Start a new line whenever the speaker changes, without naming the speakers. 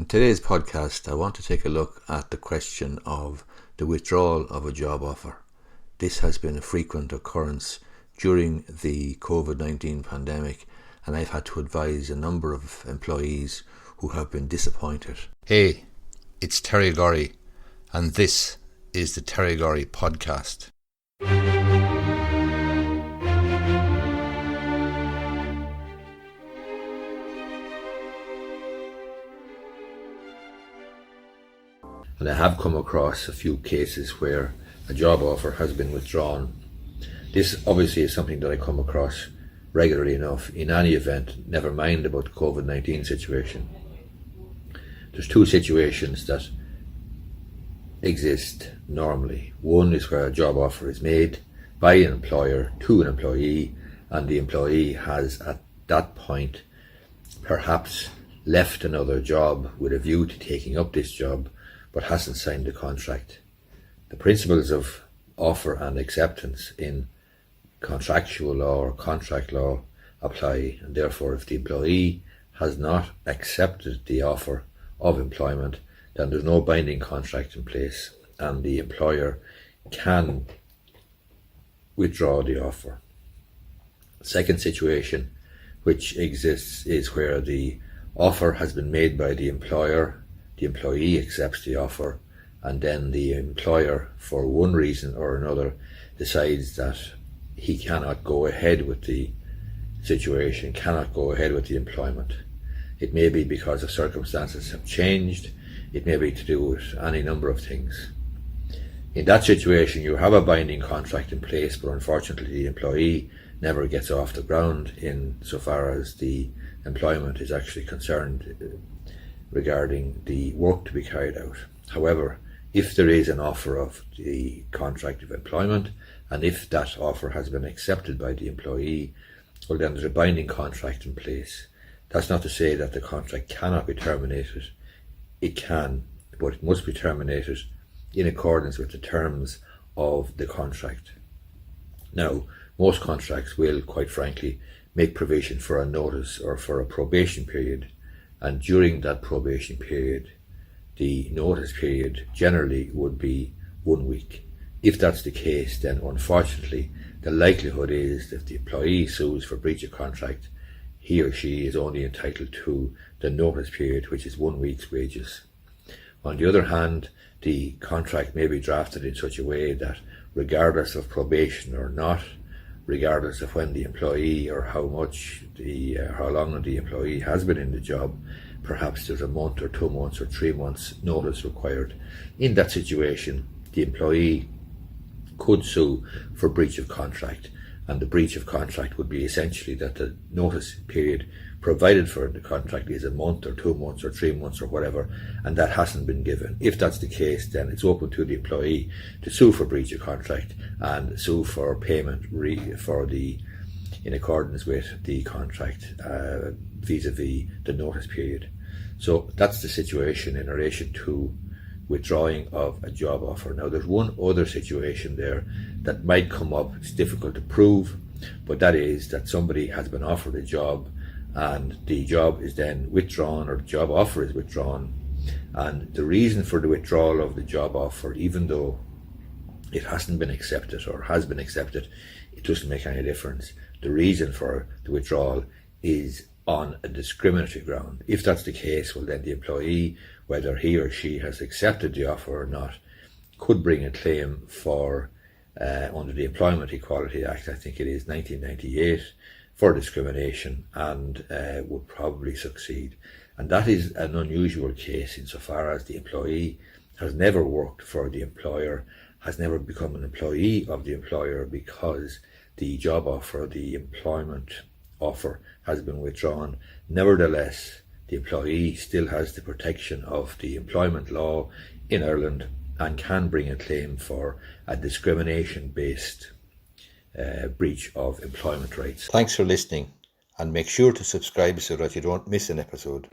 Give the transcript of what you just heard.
today's podcast, I want to take a look at the question of the withdrawal of a job offer. This has been a frequent occurrence during the COVID-19 pandemic, and I've had to advise a number of employees who have been disappointed. Hey, it's Terry Gorry, and this is the Terry Gorry Podcast. And I have come across a few cases where a job offer has been withdrawn. This obviously is something that I come across regularly enough. In any event, never mind about the COVID-19 situation. There's two situations that exist normally. One is where a job offer is made by an employer to an employee, and the employee has at that point perhaps left another job with a view to taking up this job, but hasn't signed the contract. The principles of offer and acceptance in contractual law or contract law apply, and therefore if the employee has not accepted the offer of employment, then there's no binding contract in place and the employer can withdraw the offer. The second situation which exists is where the offer has been made by the employer, the employee accepts the offer, and then the employer, for one reason or another, decides that he cannot go ahead with the situation, cannot go ahead with the employment. It may be because the circumstances have changed, it may be to do with any number of things. In that situation, you have a binding contract in place, but unfortunately the employee never gets off the ground in so far as the employment is actually concerned regarding the work to be carried out. However, if there is an offer of the contract of employment, and if that offer has been accepted by the employee, well then there's a binding contract in place. That's not to say that the contract cannot be terminated. It can, but it must be terminated in accordance with the terms of the contract. Now, most contracts will, quite frankly, make provision for a notice or for a probation period, and during that probation period, the notice period generally would be 1 week. If that's the case, then unfortunately, the likelihood is that if the employee sues for breach of contract, he or she is only entitled to the notice period, which is 1 week's wages. On the other hand, the contract may be drafted in such a way that regardless of probation or not, regardless of when the employee or how long the employee has been in the job, perhaps there's a month or 2 months or 3 months notice required. In that situation, the employee could sue for breach of contract, and the breach of contract would be essentially that the notice period provided for in the contract is a month or 2 months or 3 months or whatever, and that hasn't been given. If that's the case, then it's open to the employee to sue for breach of contract and sue for payment in accordance with the contract vis-a-vis the notice period. So that's the situation in relation to withdrawing of a job offer. Now there's one other situation there that might come up. It's difficult to prove, but that is that somebody has been offered a job and the job is then withdrawn, or the job offer is withdrawn, and the reason for the withdrawal of the job offer, even though it hasn't been accepted or has been accepted, it doesn't make any difference. The reason for the withdrawal is on a discriminatory ground. If that's the case, well then the employee, whether he or she has accepted the offer or not, could bring a claim for under the Employment Equality Act, I think it is 1998, for discrimination, and would probably succeed. And that is an unusual case insofar as the employee has never worked for the employer, has never become an employee of the employer, because the job offer, the employment offer, has been withdrawn. Nevertheless, the employee still has the protection of the employment law in Ireland and can bring a claim for a discrimination-based breach of employment rights. Thanks for listening, and make sure to subscribe so that you don't miss an episode.